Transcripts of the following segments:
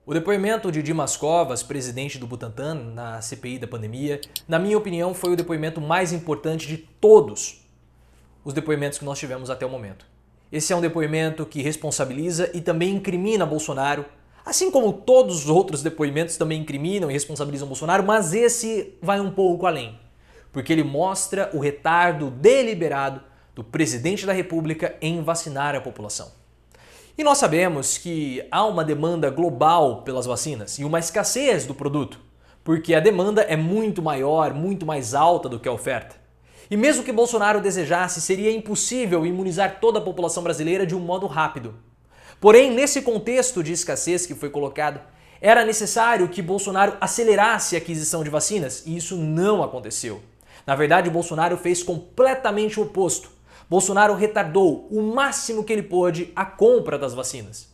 O depoimento de Dimas Covas, presidente do Butantan, na CPI da pandemia, na minha opinião, foi o depoimento mais importante de todos os depoimentos que nós tivemos até o momento. Esse é um depoimento que responsabiliza e também incrimina Bolsonaro, assim como todos os outros depoimentos também incriminam e responsabilizam Bolsonaro, mas esse vai um pouco além, porque ele mostra o retardo deliberado do presidente da República em vacinar a população. E nós sabemos que há uma demanda global pelas vacinas e uma escassez do produto, porque a demanda é muito maior, muito mais alta do que a oferta. E mesmo que Bolsonaro desejasse, seria impossível imunizar toda a população brasileira de um modo rápido. Porém, nesse contexto de escassez que foi colocado, era necessário que Bolsonaro acelerasse a aquisição de vacinas e isso não aconteceu. Na verdade, Bolsonaro fez completamente o oposto. Bolsonaro retardou o máximo que ele pôde a compra das vacinas.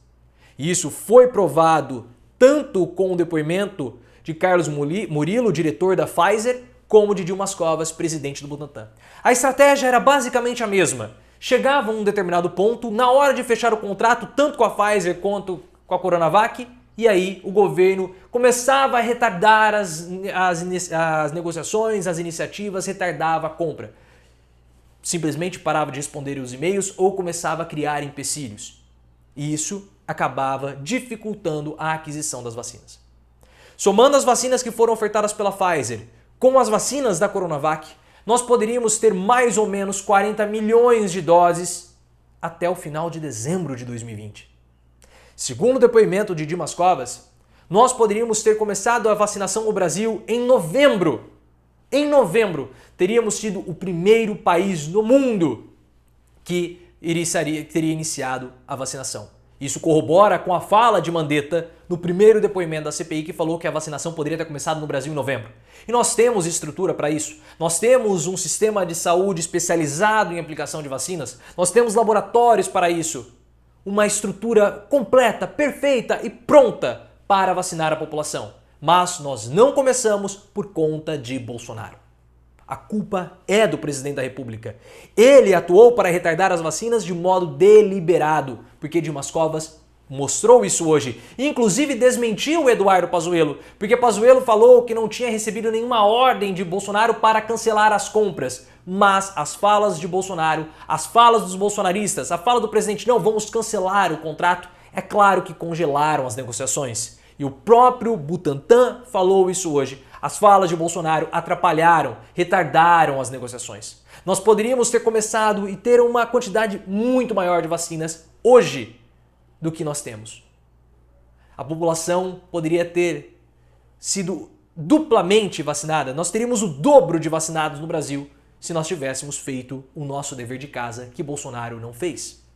E isso foi provado tanto com o depoimento de Carlos Murilo, diretor da Pfizer, como de Dimas Covas, presidente do Butantan. A estratégia era basicamente a mesma. Chegava a um determinado ponto, na hora de fechar o contrato, tanto com a Pfizer quanto com a Coronavac, e aí o governo começava a retardar as negociações, as iniciativas, retardava a compra. Simplesmente parava de responder os e-mails ou começava a criar empecilhos. E isso acabava dificultando a aquisição das vacinas. Somando as vacinas que foram ofertadas pela Pfizer com as vacinas da Coronavac, nós poderíamos ter mais ou menos 40 milhões de doses até o final de dezembro de 2020. Segundo o depoimento de Dimas Covas, nós poderíamos ter começado a vacinação no Brasil em novembro. Em novembro, teríamos sido o primeiro país no mundo que teria iniciado a vacinação. Isso corrobora com a fala de Mandetta no primeiro depoimento da CPI que falou que a vacinação poderia ter começado no Brasil em novembro. E nós temos estrutura para isso. Nós temos um sistema de saúde especializado em aplicação de vacinas. Nós temos laboratórios para isso. Uma estrutura completa, perfeita e pronta para vacinar a população. Mas nós não começamos por conta de Bolsonaro. A culpa é do presidente da República. Ele atuou para retardar as vacinas de modo deliberado, porque Dimas Covas mostrou isso hoje. Inclusive desmentiu o Eduardo Pazuello, porque Pazuello falou que não tinha recebido nenhuma ordem de Bolsonaro para cancelar as compras. Mas as falas de Bolsonaro, as falas dos bolsonaristas, a fala do presidente, não, vamos cancelar o contrato, é claro que congelaram as negociações. E o próprio Butantan falou isso hoje. As falas de Bolsonaro atrapalharam, retardaram as negociações. Nós poderíamos ter começado e ter uma quantidade muito maior de vacinas hoje do que nós temos. A população poderia ter sido duplamente vacinada. Nós teríamos o dobro de vacinados no Brasil se nós tivéssemos feito o nosso dever de casa que Bolsonaro não fez.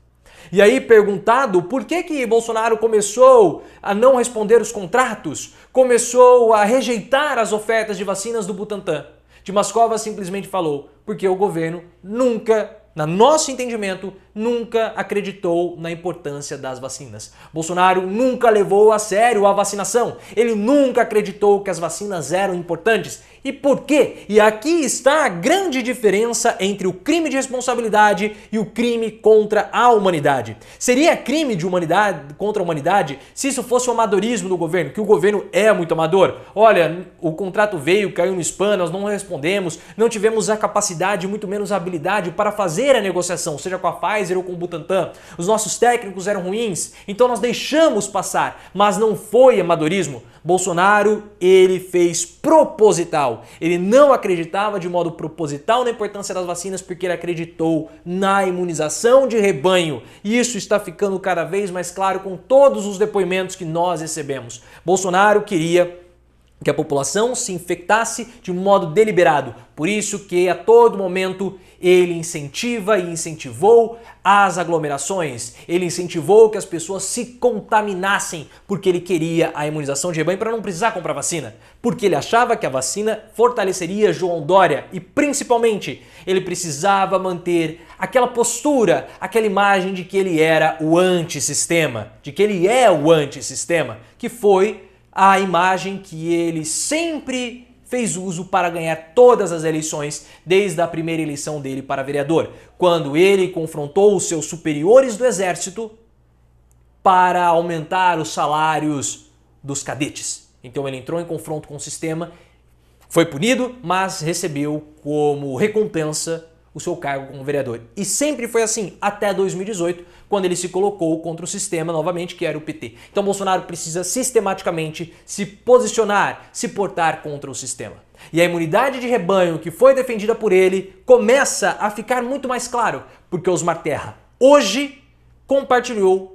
E aí, perguntado por que Bolsonaro começou a não responder os contratos, começou a rejeitar as ofertas de vacinas do Butantan, Dimas Covas simplesmente falou, porque o governo nunca, no nosso entendimento, nunca acreditou na importância das vacinas. Bolsonaro nunca levou a sério a vacinação, ele nunca acreditou que as vacinas eram importantes. E por quê? E aqui está a grande diferença entre o crime de responsabilidade e o crime contra a humanidade. Seria crime de humanidade contra a humanidade se isso fosse o amadorismo do governo, que o governo é muito amador. Olha, o contrato veio, caiu no spam, nós não respondemos, não tivemos a capacidade, muito menos a habilidade para fazer a negociação, seja com a Pfizer ou com o Butantan. Os nossos técnicos eram ruins, então nós deixamos passar, mas não foi amadorismo. Bolsonaro, ele fez proposital. Ele não acreditava de modo proposital na importância das vacinas porque ele acreditou na imunização de rebanho. E isso está ficando cada vez mais claro com todos os depoimentos que nós recebemos. Bolsonaro queria que a população se infectasse de modo deliberado. Por isso que a todo momento ele incentiva e incentivou as aglomerações. Ele incentivou que as pessoas se contaminassem porque ele queria a imunização de rebanho para não precisar comprar vacina. Porque ele achava que a vacina fortaleceria João Dória e principalmente ele precisava manter aquela postura, aquela imagem de que ele era o antissistema, de que ele é o antissistema, que foi a imagem que ele sempre fez uso para ganhar todas as eleições, desde a primeira eleição dele para vereador, quando ele confrontou os seus superiores do exército para aumentar os salários dos cadetes. Então ele entrou em confronto com o sistema, foi punido, mas recebeu como recompensa o seu cargo como vereador. E sempre foi assim, até 2018, quando ele se colocou contra o sistema novamente, que era o PT. Então Bolsonaro precisa sistematicamente se posicionar, se portar contra o sistema. E a imunidade de rebanho que foi defendida por ele começa a ficar muito mais claro, porque Osmar Terra hoje compartilhou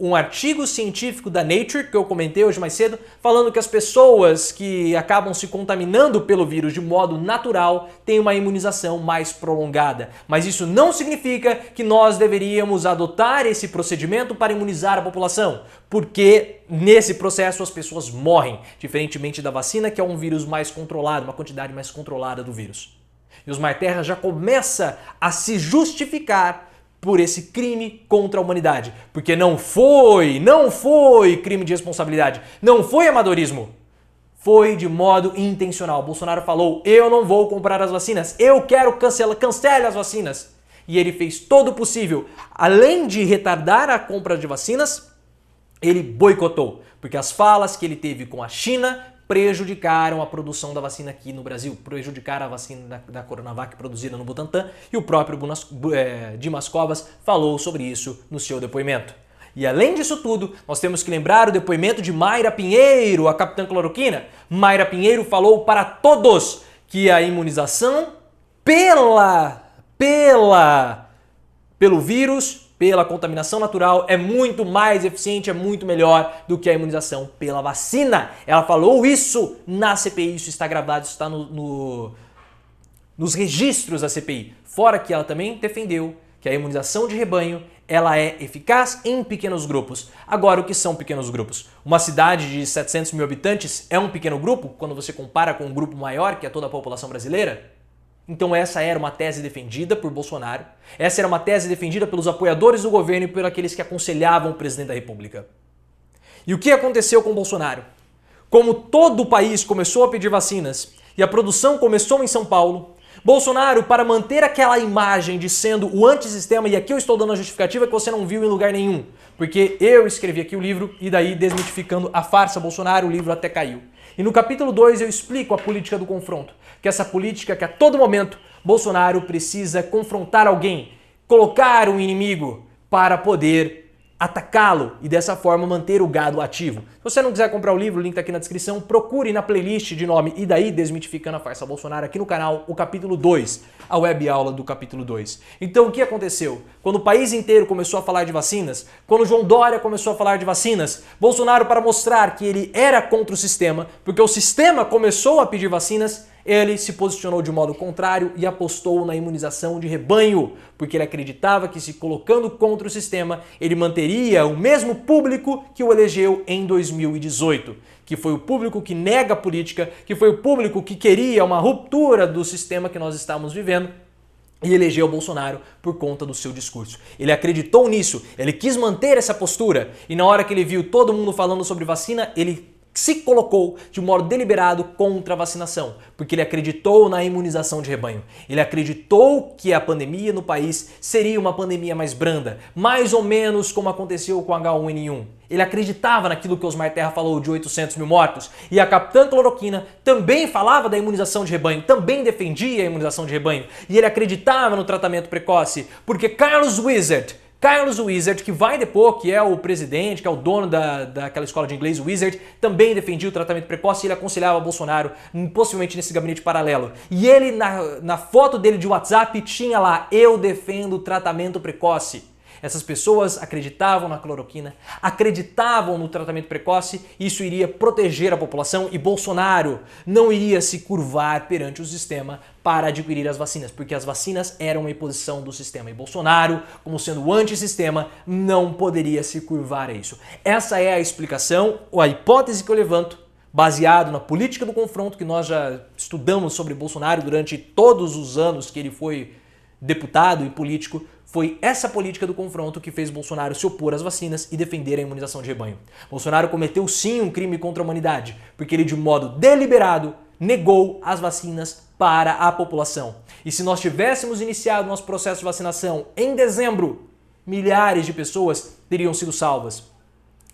um artigo científico da Nature, que eu comentei hoje mais cedo, falando que as pessoas que acabam se contaminando pelo vírus de modo natural têm uma imunização mais prolongada. Mas isso não significa que nós deveríamos adotar esse procedimento para imunizar a população, porque nesse processo as pessoas morrem, diferentemente da vacina, que é um vírus mais controlado, uma quantidade mais controlada do vírus. E Osmar Terra já começa a se justificar por esse crime contra a humanidade. Porque não foi crime de responsabilidade, não foi amadorismo, foi de modo intencional. Bolsonaro falou, eu não vou comprar as vacinas, eu quero cancele as vacinas. E ele fez todo o possível, além de retardar a compra de vacinas, ele boicotou, porque as falas que ele teve com a China prejudicaram a produção da vacina aqui no Brasil, prejudicaram a vacina da Coronavac produzida no Butantan, e o próprio Dimas Covas falou sobre isso no seu depoimento. E além disso tudo, nós temos que lembrar o depoimento de Mayra Pinheiro, a capitã cloroquina. Mayra Pinheiro falou para todos que a imunização pelo vírus, pela contaminação natural, é muito mais eficiente, é muito melhor do que a imunização pela vacina. Ela falou isso na CPI, isso está gravado, isso está nos registros da CPI. Fora que ela também defendeu que a imunização de rebanho ela é eficaz em pequenos grupos. Agora, o que são pequenos grupos? Uma cidade de 700 mil habitantes é um pequeno grupo quando você compara com um grupo maior, que é toda a população brasileira? Então essa era uma tese defendida por Bolsonaro, essa era uma tese defendida pelos apoiadores do governo e por aqueles que aconselhavam o presidente da República. E o que aconteceu com Bolsonaro? Como todo o país começou a pedir vacinas e a produção começou em São Paulo, Bolsonaro, para manter aquela imagem de sendo o antissistema, e aqui eu estou dando a justificativa que você não viu em lugar nenhum, porque eu escrevi aqui o livro e daí desmitificando a farsa Bolsonaro, o livro até caiu. E no capítulo 2 eu explico a política do confronto, que essa política que a todo momento Bolsonaro precisa confrontar alguém, colocar um inimigo para poder atacá-lo e dessa forma manter o gado ativo. Se você não quiser comprar o livro, o link está aqui na descrição, procure na playlist de nome E daí Desmitificando a Farsa Bolsonaro aqui no canal, o capítulo 2, a web aula do capítulo 2. Então o que aconteceu? Quando o país inteiro começou a falar de vacinas, quando João Dória começou a falar de vacinas, Bolsonaro, para mostrar que ele era contra o sistema, porque o sistema começou a pedir vacinas, ele se posicionou de modo contrário e apostou na imunização de rebanho, porque ele acreditava que se colocando contra o sistema, ele manteria o mesmo público que o elegeu em 2018, que foi o público que nega a política, que foi o público que queria uma ruptura do sistema que nós estamos vivendo, e elegeu o Bolsonaro por conta do seu discurso. Ele acreditou nisso, ele quis manter essa postura, e na hora que ele viu todo mundo falando sobre vacina, ele se colocou de modo deliberado contra a vacinação, porque ele acreditou na imunização de rebanho. Ele acreditou que a pandemia no país seria uma pandemia mais branda, mais ou menos como aconteceu com H1N1. Ele acreditava naquilo que Osmar Terra falou de 800 mil mortos, e a capitã cloroquina também falava da imunização de rebanho, também defendia a imunização de rebanho, e ele acreditava no tratamento precoce, porque Carlos Wizard, que vai depor, que é o presidente, que é o dono daquela escola de inglês, Wizard, também defendia o tratamento precoce e ele aconselhava Bolsonaro, possivelmente nesse gabinete paralelo. E ele, na foto dele de WhatsApp, tinha lá, eu defendo o tratamento precoce. Essas pessoas acreditavam na cloroquina, acreditavam no tratamento precoce, isso iria proteger a população e Bolsonaro não iria se curvar perante o sistema para adquirir as vacinas, porque as vacinas eram uma imposição do sistema e Bolsonaro, como sendo o antissistema, não poderia se curvar a isso. Essa é a explicação, ou a hipótese que eu levanto, baseado na política do confronto que nós já estudamos sobre Bolsonaro durante todos os anos que ele foi deputado e político. Foi essa política do confronto que fez Bolsonaro se opor às vacinas e defender a imunização de rebanho. Bolsonaro cometeu sim um crime contra a humanidade, porque ele de modo deliberado negou as vacinas para a população. E se nós tivéssemos iniciado nosso processo de vacinação em dezembro, milhares de pessoas teriam sido salvas.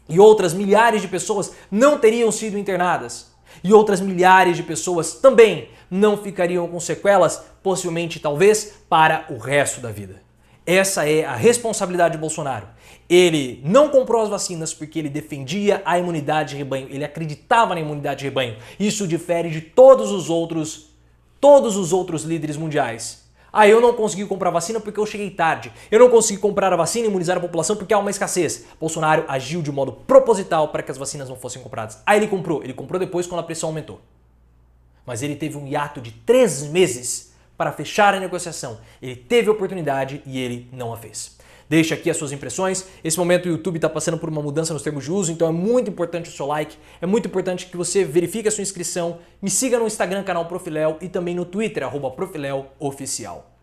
E outras milhares de pessoas não teriam sido internadas. E outras milhares de pessoas também não ficariam com sequelas, possivelmente, talvez, para o resto da vida. Essa é a responsabilidade de Bolsonaro. Ele não comprou as vacinas porque ele defendia a imunidade de rebanho, ele acreditava na imunidade de rebanho. Isso difere de todos os outros líderes mundiais. Ah, eu não consegui comprar vacina porque eu cheguei tarde. Eu não consegui comprar a vacina e imunizar a população porque há uma escassez. Bolsonaro agiu de modo proposital para que as vacinas não fossem compradas. Aí ele comprou depois quando a pressão aumentou. Mas ele teve um hiato de 3 meses para fechar a negociação. Ele teve a oportunidade e ele não a fez. Deixa aqui as suas impressões. Esse momento o YouTube está passando por uma mudança nos termos de uso, então é muito importante o seu like, é muito importante que você verifique a sua inscrição, me siga no Instagram, canal Profiléu, e também no Twitter, @ProfiléuOficial.